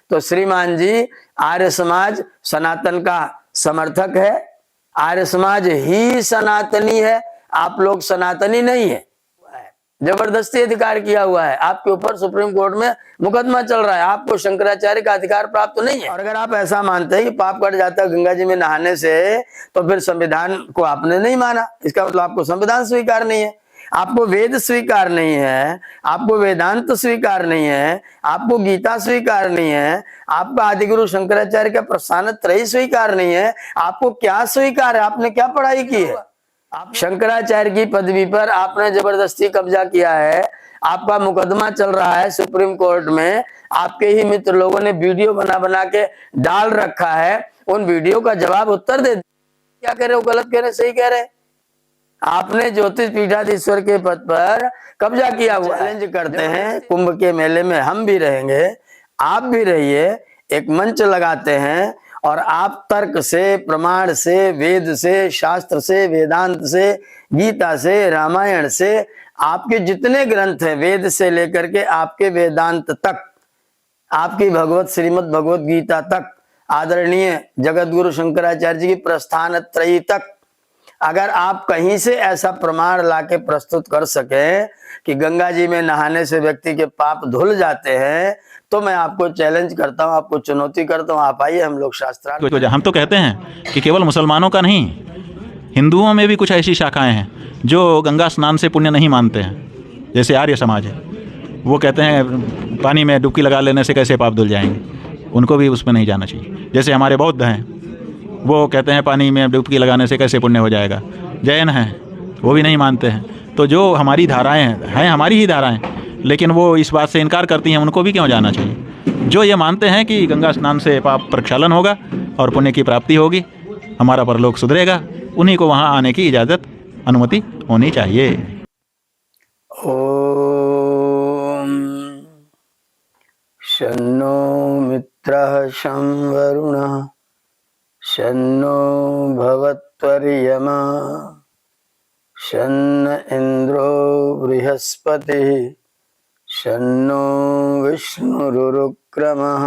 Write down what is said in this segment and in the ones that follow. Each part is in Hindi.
तो श्रीमान जी आर्य समाज सनातन का समर्थक है, आर्य समाज ही सनातनी है, आप लोग सनातनी नहीं है। जबरदस्ती अधिकार किया हुआ है आपके ऊपर, सुप्रीम कोर्ट में मुकदमा चल रहा है, आपको शंकराचार्य का अधिकार प्राप्त तो नहीं है। और अगर आप ऐसा मानते हैं कि पाप कट जाता है गंगा जी में नहाने से, तो फिर संविधान को आपने नहीं माना, इसका मतलब आपको संविधान स्वीकार नहीं है, आपको वेद स्वीकार नहीं है, आपको वेदांत स्वीकार नहीं है, आपको गीता स्वीकार नहीं है, आपका आदिगुरु शंकराचार्य का प्रस्थान त्रयी स्वीकार नहीं है, आपको क्या स्वीकार है? आपने क्या पढ़ाई की है? आप शंकराचार्य की पदवी पर आपने जबरदस्ती कब्जा किया है, आपका मुकदमा चल रहा है सुप्रीम कोर्ट में, आपके ही मित्र लोगों ने वीडियो बना बना के डाल रखा है, उन वीडियो का जवाब उत्तर दे। क्या कह रहे हो? गलत कह रहे, सही कह रहे? आपने ज्योतिष पीठाधीश्वर के पद पर कब्जा किया हुआ। चैलेंज करते हैं कुंभ के मेले में हम भी रहेंगे, आप भी रहिए, एक मंच लगाते हैं और आप तर्क से, प्रमाण से, वेद से, शास्त्र से, वेदांत से, गीता से, रामायण से, आपके जितने ग्रंथ हैं वेद से लेकर के आपके वेदांत तक, आपकी भगवत श्रीमद् भगवत गीता तक, आदरणीय जगत गुरु शंकराचार्य जी की प्रस्थान त्रयी तक, अगर आप कहीं से ऐसा प्रमाण लाके प्रस्तुत कर सके कि गंगा जी में नहाने से व्यक्ति के पाप धुल जाते हैं, तो मैं आपको चैलेंज करता हूं, आपको चुनौती करता हूं, आप आइए, हम लोग शास्त्रार्थ। हम तो कहते हैं कि केवल मुसलमानों का नहीं, हिंदुओं में भी कुछ ऐसी शाखाएं हैं जो गंगा स्नान से पुण्य नहीं मानते हैं। जैसे आर्य समाज है, वो कहते हैं पानी में डुबकी लगा लेने से कैसे पाप धुल जाएंगे, उनको भी उसमें नहीं जाना चाहिए। जैसे हमारे बौद्ध हैं, वो कहते हैं पानी में डुबकी लगाने से कैसे पुण्य हो जाएगा। जैन हैं, वो भी नहीं मानते हैं। तो जो हमारी धाराएं हैं हमारी ही धाराएं, लेकिन वो इस बात से इनकार करती हैं, उनको भी क्यों जाना चाहिए? जो ये मानते हैं कि गंगा स्नान से पाप प्रक्षालन होगा और पुण्य की प्राप्ति होगी, हमारा परलोक सुधरेगा, उन्हीं को वहाँ आने की इजाज़त, अनुमति होनी चाहिए। ओम शन्नो मित्रः शं वरुणः शन्नो भवत्वर्यमा शन्न इन्द्रो बृहस्पतिः शन्नो विष्णुरुक्रमः।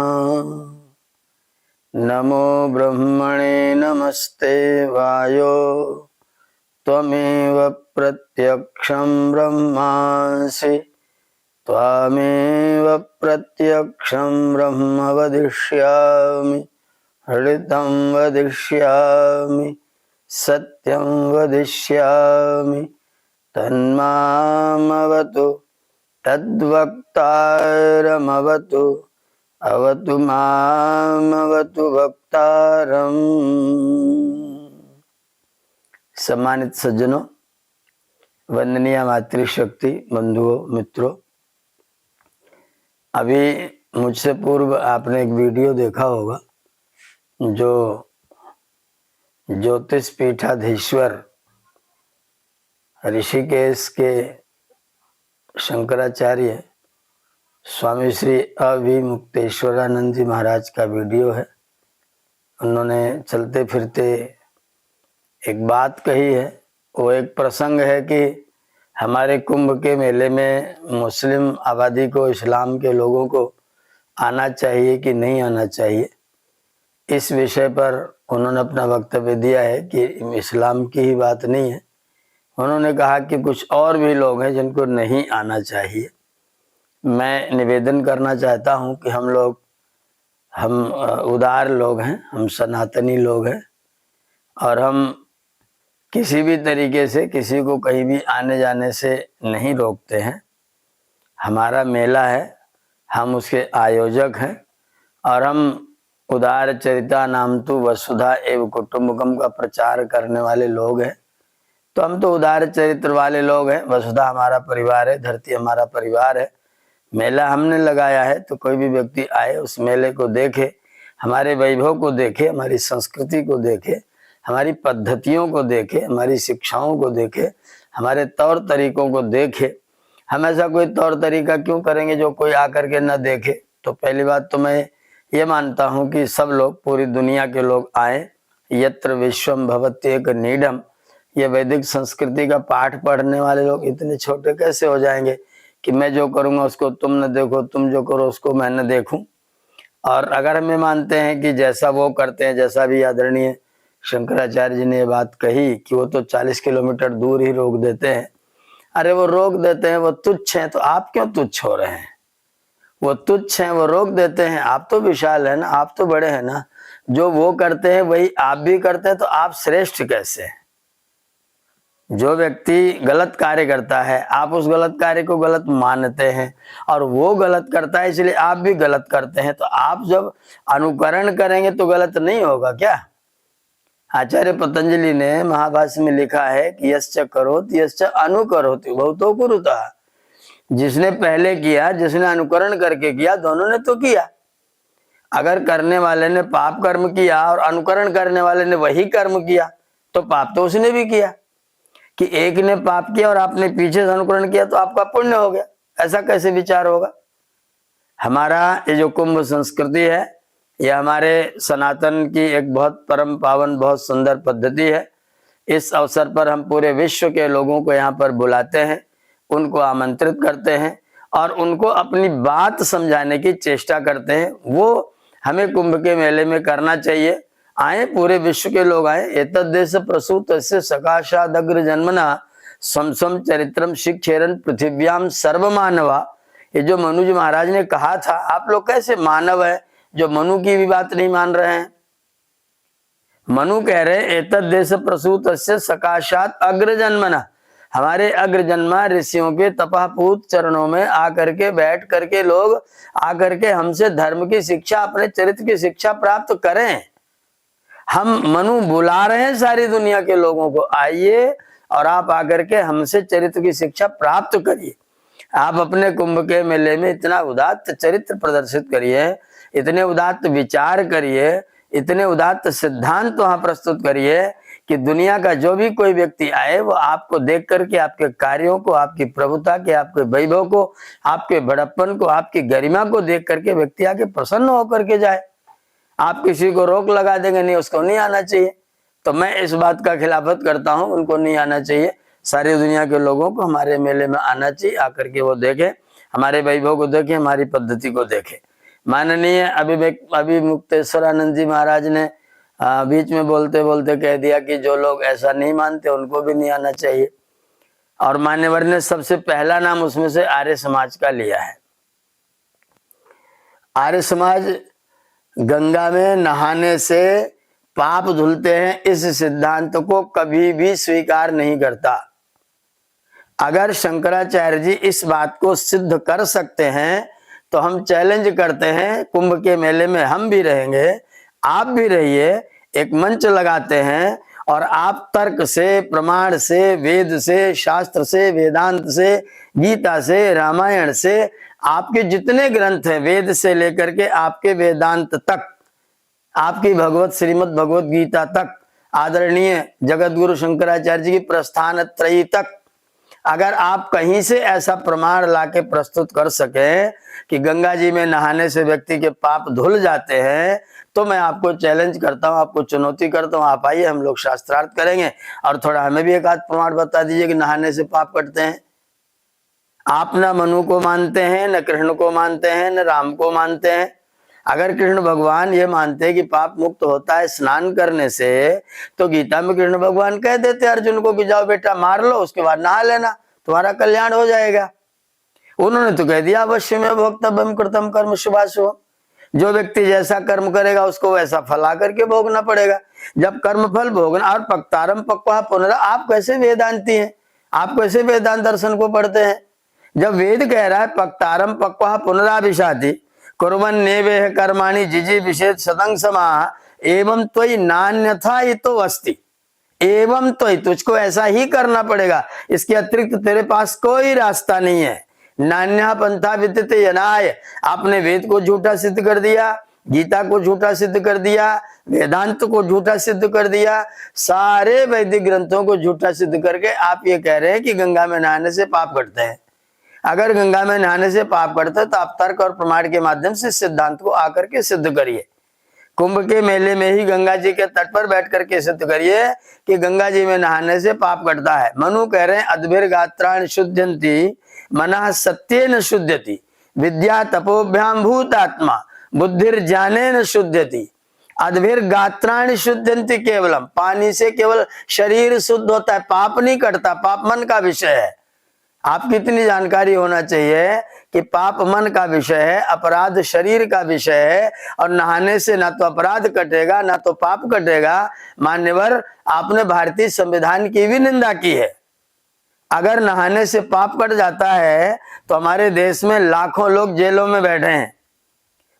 नमो ब्रह्मणे नमस्ते वायो त्वमेव प्रत्यक्षं ब्रह्मासि त्वामेव प्रत्यक्षं ब्रह्म वदिष्यामि, हृदं वदिष्यामि, सत्यं वदिष्यामि, तन्मामवतु तद्वक्तारमवतु, अवतु मामवतु वक्तारम्। सम्मानित सज्जनों, वंदनीय मातृशक्ति बंधुओं, मित्रों, अभी मुझसे पूर्व आपने एक वीडियो देखा होगा जो ज्योतिष पीठाधीश्वर ऋषिकेश के शंकराचार्य स्वामी श्री अविमुक्तेश्वरानंद जी महाराज का वीडियो है। उन्होंने चलते फिरते एक बात कही है, वो एक प्रसंग है कि हमारे कुंभ के मेले में मुस्लिम आबादी को, इस्लाम के लोगों को आना चाहिए कि नहीं आना चाहिए। इस विषय पर उन्होंने अपना वक्तव्य दिया है कि इस्लाम की ही बात नहीं है, उन्होंने कहा कि कुछ और भी लोग हैं जिनको नहीं आना चाहिए। मैं निवेदन करना चाहता हूं कि हम उदार लोग हैं, हम सनातनी लोग हैं और हम किसी भी तरीके से किसी को कहीं भी आने जाने से नहीं रोकते हैं। हमारा मेला है, हम उसके आयोजक हैं और हम उदार चरिता नाम तो वसुधा एवं कुटुंबकम का प्रचार करने वाले लोग हैं। तो हम तो उदार चरित्र वाले लोग हैं, वसुधा हमारा परिवार है, धरती हमारा परिवार है। मेला हमने लगाया है, तो कोई भी व्यक्ति आए, उस मेले को देखे, हमारे वैभव को देखे, हमारी संस्कृति को देखे, हमारी पद्धतियों को देखे, हमारी शिक्षाओं को देखे, हमारे तौर तरीकों को देखे। हम ऐसा कोई तौर तरीका क्यों करेंगे जो कोई आकर के न देखे? तो पहली बात तो मैं ये मानता हूँ कि सब लोग, पूरी दुनिया के लोग आए। यत्र विश्वम भवत्येक नीडम, ये वैदिक संस्कृति का पाठ पढ़ने वाले लोग इतने छोटे कैसे हो जाएंगे कि मैं जो करूँगा उसको तुम न देखो, तुम जो करो उसको मैं न देखूं। और अगर हमें मानते हैं कि जैसा वो करते हैं, जैसा भी आदरणीय शंकराचार्य जी ने ये बात कही कि वो तो 40 किलोमीटर दूर ही रोक देते हैं, अरे वो रोक देते हैं, वो तुच्छ हैं, तो आप क्यों तुच्छ हो रहे हैं? वो तुच्छ हैं, वो रोक देते हैं, आप तो विशाल है ना, आप तो बड़े हैं ना। जो वो करते हैं वही आप भी करते हैं, तो आप श्रेष्ठ कैसे हैं? जो व्यक्ति गलत कार्य करता है, आप उस गलत कार्य को गलत मानते हैं, और वो गलत करता है इसलिए आप भी गलत करते हैं, तो आप जब अनुकरण करेंगे तो गलत नहीं होगा क्या? आचार्य पतंजलि ने महाभाष्य में लिखा है कि यश्च करोति यश्च अनुकरोति बहुतो कुरुतः। जिसने पहले किया, जिसने अनुकरण करके किया, दोनों ने तो किया। अगर करने वाले ने पाप कर्म किया और अनुकरण करने वाले ने वही कर्म किया, तो पाप तो उसने भी किया। कि एक ने पाप किया और आपने पीछे से अनुकरण किया तो आपका पुण्य हो गया, ऐसा कैसे विचार होगा? हमारा ये जो कुंभ संस्कृति है, यह हमारे सनातन की एक बहुत परम पावन, बहुत सुंदर पद्धति है। इस अवसर पर हम पूरे विश्व के लोगों को यहाँ पर बुलाते हैं, उनको आमंत्रित करते हैं और उनको अपनी बात समझाने की चेष्टा करते हैं। वो हमें कुंभ के मेले में करना चाहिए। आए, पूरे विश्व के लोग आए। एतद्देश प्रसूत सकाशादग्र जन्मना समसम चरित्रम शिक्षेरन पृथिव्याम सर्वमानवा। ये जो मनु जी महाराज ने कहा था, आप लोग कैसे मानव है जो मनु की भी बात नहीं मान रहे हैं? मनु कह रहे एतद्देश प्रसूत सकाशात अग्र जन्मना, हमारे अग्र जन्मा ऋषियों के तपापूत चरणों में आकर के बैठ करके लोग आकर के हमसे धर्म की शिक्षा, अपने चरित्र की शिक्षा प्राप्त करें। हम मनु बुला रहे हैं सारी दुनिया के लोगों को, आइए और आप आकर के हमसे चरित्र की शिक्षा प्राप्त करिए। आप अपने कुंभ के मेले में इतना उदात्त चरित्र प्रदर्शित करिए, इतने उदात्त विचार करिए, इतने उदात्त सिद्धांत वहां प्रस्तुत करिए कि दुनिया का जो भी कोई व्यक्ति आए वो आपको देख करके, आपके कार्यों को, आपकी प्रभुता के, आपके वैभव को, आपके बड़प्पन को, आपकी गरिमा को देख करके व्यक्ति आके प्रसन्न होकर के जाए। आप किसी को रोक लगा देंगे, नहीं उसको नहीं आना चाहिए, तो मैं इस बात का खिलाफत करता हूं, उनको नहीं आना चाहिए। सारी दुनिया के लोगों को हमारे मेले में आना चाहिए, आकर के वो देखे, हमारे वैभव को देखे, हमारी पद्धति को देखे। माननीय अभिमुक्तेश्वरानंद जी महाराज ने बीच में बोलते बोलते कह दिया कि जो लोग ऐसा नहीं मानते उनको भी नहीं आना चाहिए। और मान्यवर ने सबसे पहला नाम उसमें से आर्य समाज का लिया है। आर्य समाज गंगा में नहाने से पाप धुलते हैं, इस सिद्धांत को कभी भी स्वीकार नहीं करता। अगर शंकराचार्य जी इस बात को सिद्ध कर सकते हैं तो हम चैलेंज करते हैं, कुंभ के मेले में हम भी रहेंगे, आप भी रहिए, एक मंच लगाते हैं और आप तर्क से, प्रमाण से, वेद से, शास्त्र से, वेदांत से, गीता से, रामायण से, आपके जितने ग्रंथ हैं, वेद से लेकर के आपके वेदांत तक, आपकी भगवत श्रीमद् भगवत गीता तक, आदरणीय जगत गुरु शंकराचार्य जी की प्रस्थान त्रयी तक, अगर आप कहीं से ऐसा प्रमाण लाके प्रस्तुत कर सके कि गंगा जी में नहाने से व्यक्ति के पाप धुल जाते हैं, तो मैं आपको चैलेंज करता हूं, आपको चुनौती करता हूं, आप आइए, हम लोग शास्त्रार्थ करेंगे और थोड़ा हमें भी एक आध प्रमाण बता दीजिए कि नहाने से पाप कटते हैं। आप न मनु को मानते हैं, न कृष्ण को मानते हैं, न राम को मानते हैं। अगर कृष्ण भगवान ये मानते हैं कि पाप मुक्त होता है स्नान करने से, तो गीता में कृष्ण भगवान कह देते अर्जुन को कि जाओ बेटा मार लो, उसके बाद नहा लेना, तुम्हारा कल्याण हो जाएगा। उन्होंने तो कह दिया अवश्य में भोक्तव्यम कृतम कर्म शुभाशुभम, जो व्यक्ति जैसा कर्म करेगा उसको वैसा फल आकर के भोगना पड़ेगा। जब कर्म फल भोगना, और पक्तारम पक्वा पुनरा, आप कैसे वेदांती हैं? आप कैसे वेदांत दर्शन को पढ़ते हैं? जब वेद कह रहा है पक्तारम पक्वा पुनराभिशाति कुर्वन् नेवेह कर्माणि जिजी विषेद सतंग समाह एवं त्वयि नान्यथा इतो अस्ति, एवं त्वयि, तुझको ऐसा ही करना पड़ेगा, इसके अतिरिक्त तेरे पास कोई रास्ता नहीं है। नान्या पंथा विदिते यनाय, आपने वेद को झूठा सिद्ध कर दिया, गीता को झूठा सिद्ध कर दिया, वेदांत को झूठा सिद्ध कर दिया, सारे वैदिक ग्रंथों को झूठा सिद्ध करके आप ये कह रहे हैं कि गंगा में नहाने से पाप कटते हैं। अगर गंगा में नहाने से पाप कटता है तो आप तर्क और प्रमाण के माध्यम से सिद्धांत को आकर के सिद्ध करिए। कुंभ के मेले में ही गंगा जी के तट पर बैठ करके सिद्ध करिए कि गंगा जी में नहाने से पाप कटता है। मनु कह रहे हैं अद्भिर गात्राण शुद्धंती मनः सत्येन शुद्धति विद्या तपोभ्याम भूतात्मा बुद्धिर्ज्ञानेन शुद्ध्यति, अद्भिर्गात्राणि शुद्ध्यन्ति केवलम। पानी से केवल शरीर शुद्ध होता है, पाप नहीं कटता, पाप मन का विषय है। आपकी इतनी जानकारी होना चाहिए कि पाप मन का विषय है, अपराध शरीर का विषय है, और नहाने से ना तो अपराध कटेगा ना तो पाप कटेगा। मान्यवर, आपने भारतीय संविधान की भी निंदा की है। अगर नहाने से पाप कट जाता है तो हमारे देश में लाखों लोग जेलों में बैठे हैं,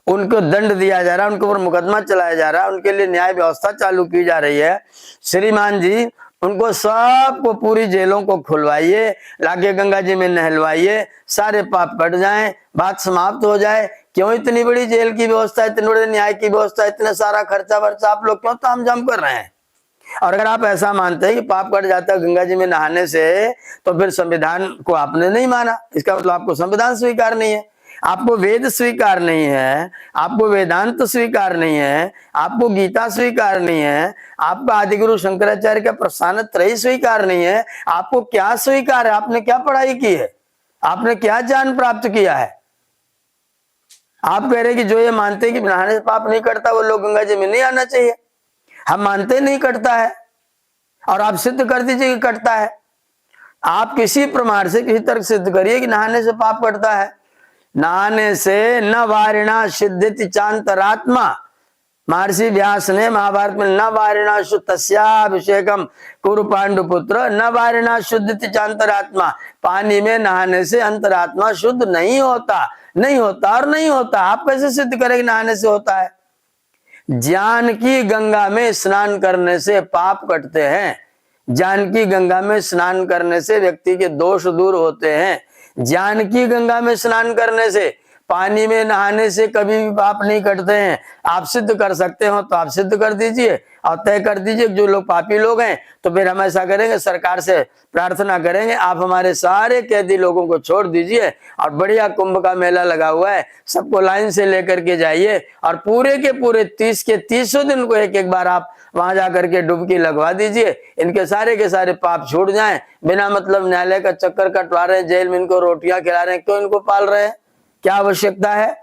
उनको दंड दिया जा रहा है, उनके ऊपर मुकदमा चलाया जा रहा है, उनके लिए न्याय व्यवस्था चालू की जा रही है। श्रीमान जी, उनको सबको पूरी जेलों को खुलवाइए, लाके गंगा जी में नहलवाइए, सारे पाप कट जाएं, बात समाप्त हो जाए। क्यों इतनी बड़ी जेल की व्यवस्था, इतने बड़े न्याय की व्यवस्था, इतना सारा खर्चा वर्चा आप लोग क्यों तामझाम कर रहे हैं? और अगर आप ऐसा मानते हैं कि पाप कट जाता है गंगा जी में नहाने से, तो फिर संविधान को आपने नहीं माना। इसका मतलब आपको संविधान स्वीकार नहीं है, आपको वेद स्वीकार नहीं है, आपको वेदांत स्वीकार नहीं है, आपको गीता स्वीकार नहीं है, आपका आदिगुरु शंकराचार्य का प्रस्थान त्रयी स्वीकार नहीं है। आपको क्या स्वीकार है? आपने क्या पढ़ाई की है? आपने क्या ज्ञान प्राप्त किया है? आप कह रहे कि जो ये मानते हैं कि नहाने से पाप नहीं करता वो लोग गंगा जी में नहीं आना चाहिए। हम मानते नहीं कटता है, और आप सिद्ध कर दीजिए कि कटता है। आप किसी प्रमाण से, किसी तर्क सिद्ध करिए कि नहाने से पाप कटता है। नहाने से न वारिणा सिद्धिति चांतरात्मा। महर्षि व्यास ने महाभारत में न वारिणा तस्याभिषेकम कुरु पांडुपुत्र, न वारिणा शुद्धिति चांतरात्मा। पानी में नहाने से अंतरात्मा शुद्ध नहीं होता, नहीं होता और नहीं होता। आप कैसे सिद्ध करेंगे नहाने से होता है? ज्ञान की गंगा में स्नान करने से पाप कटते हैं, ज्ञान की गंगा में स्नान करने से व्यक्ति के दोष दूर होते हैं, ज्ञान की गंगा में स्नान करने से, पानी में नहाने से कभी भी पाप नहीं कटते हैं। आप सिद्ध कर सकते हो तो आप सिद्ध कर दीजिए और तय कर दीजिए जो लोग पापी लोग हैं। तो फिर हम ऐसा करेंगे, सरकार से प्रार्थना करेंगे, आप हमारे सारे कैदी लोगों को छोड़ दीजिए और बढ़िया कुंभ का मेला लगा हुआ है, सबको लाइन से लेकर के जाइए और पूरे के पूरे 30 के 300 दिन को एक एक बार आप वहां जाकर के डुबकी लगवा दीजिए। इनके सारे के सारे पाप छूट जाएं। बिना मतलब न्यायालय का चक्कर कटवा रहे हैं, जेल में इनको रोटियां खिला रहे हैं, क्यों इनको पाल रहे हैं? क्या आवश्यकता है?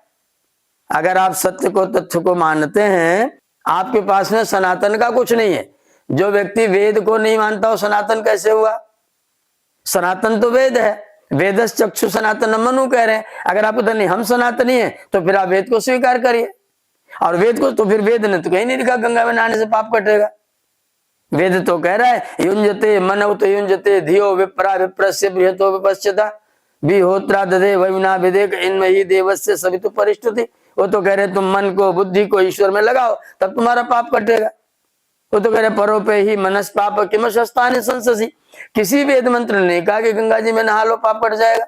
अगर आप सत्य को, तथ्य को मानते हैं, आपके पास में सनातन का कुछ नहीं है। जो व्यक्ति वेद को नहीं मानता हो सनातन कैसे हुआ? सनातन तो वेद है, वेदस चक्षु सनातन मनु कह रहे हैं। अगर आपको तो नहीं हम सनातनी है तो फिर आप वेद को स्वीकार करिए। और वेद को तो फिर वेद ने तो कहीं नहीं लिखा गंगा में नहाने से पाप कटेगा। वेद तो कह रहा है युंजते मनवत युंजते धियो विप्रा विप्रस्य बृहतो विपश्यता विहोत्रा दधे वैना विदेक इनमें ही देवस्य सवितु परिष्ठति। वो तो कह रहे तुम मन को, बुद्धि को ईश्वर में लगाओ तब तुम्हारा पाप कटेगा। वो तो कह रहे परोपे ही मनस पाप किमशस्तानि संससी। किसी वेद मंत्र ने कहा कि गंगा जी में नहा लो पाप कट जाएगा।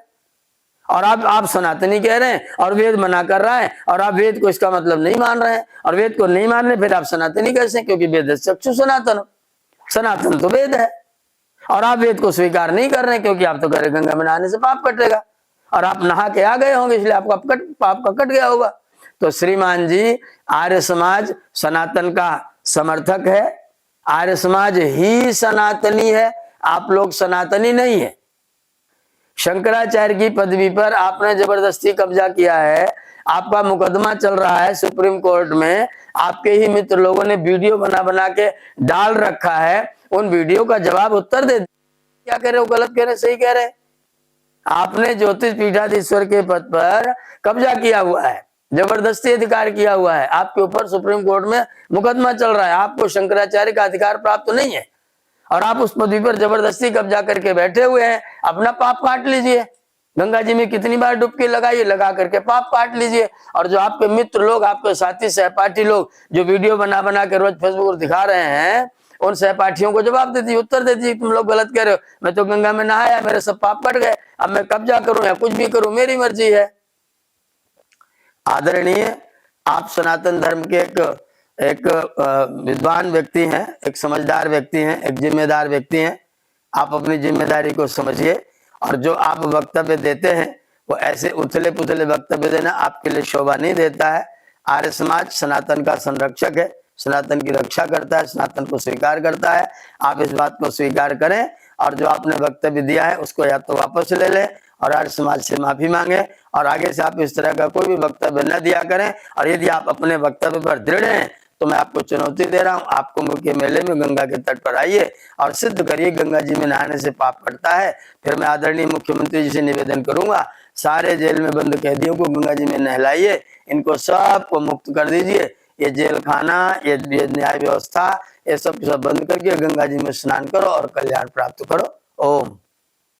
और आप सनातनी कह रहे हैं और वेद मना कर रहा है, और आप वेद को इसका मतलब नहीं मान रहे हैं, और वेद को नहीं मान रहे फिर आप सनातनी कैसे? क्योंकि वेद चक्षु सनातन, सनातन तो वेद है। और आप वेद को स्वीकार नहीं कर रहे क्योंकि आप तो कह रहे गंगा में नहाने से पाप कटेगा, और आप नहा के आ गए होंगे इसलिए आपका पाप का कट गया होगा। तो श्रीमान जी, आर्य समाज सनातन का समर्थक है, आर्य समाज ही सनातनी है, आप लोग सनातनी नहीं है। शंकराचार्य की पदवी पर आपने जबरदस्ती कब्जा किया है, आपका मुकदमा चल रहा है सुप्रीम कोर्ट में, आपके ही मित्र लोगों ने वीडियो बना बना के डाल रखा है, उन वीडियो का जवाब उत्तर दे। क्या कह रहे हो? गलत कह रहे, सही कह रहे? आपने ज्योतिष पीठाधीश्वर के पद पर कब्जा किया हुआ है, जबरदस्ती अधिकार किया हुआ है, आपके ऊपर सुप्रीम कोर्ट में मुकदमा चल रहा है, आपको शंकराचार्य का अधिकार प्राप्त नहीं है और आप उस पदवी पर जबरदस्ती कब्जा करके बैठे हुए हैं। अपना पाप काट लीजिए, गंगा जी में कितनी बार डुबकी लगाइए, लगा करके पाप काट लीजिए। और जो आपके मित्र लोग, आपके साथी सहपाठी लोग जो वीडियो बना बना के रोज फेसबुक पर दिखा रहे हैं, उन सहपाठियों को जवाब दे दीजिए, उत्तर दे दीजिए, तुम लोग गलत कह रहे हो, मैं तो गंगा में नहाया, मेरे सब पाप कट गए, अब मैं कब्जा करूं या कुछ भी करूं, मेरी मर्जी है। आदरणीय, आप सनातन धर्म के एक विद्वान व्यक्ति हैं, एक समझदार व्यक्ति हैं, एक जिम्मेदार व्यक्ति हैं। आप अपनी जिम्मेदारी को समझिए और जो आप वक्तव्य देते हैं वो ऐसे उथले पुथले वक्तव्य देना आपके लिए शोभा नहीं देता है। आर्य समाज सनातन का संरक्षक है, सनातन की रक्षा करता है, सनातन को स्वीकार करता है। आप इस बात को स्वीकार करें और जो आपने वक्तव्य दिया है उसको या तो वापस ले लें और आर्य समाज से माफी मांगे और आगे से आप इस तरह का कोई भी वक्तव्य न दिया करें। और यदि आप अपने वक्तव्य पर दृढ़ हैं तो मैं आपको चुनौती दे रहा हूं, आप कुंभ के मेले में गंगा के तट पर आइए और सिद्ध करिए गंगा जी में नहाने से पाप कटता है। फिर मैं आदरणीय मुख्यमंत्री जी से निवेदन करूंगा, सारे जेल में बंद कैदियों को गंगा जी में नहलाइए, इनको सबको मुक्त कर दीजिए। ये जेल खाना, ये न्याय व्यवस्था, ये सब बंद करके गंगा जी में स्नान करो और कल्याण प्राप्त करो। ओम।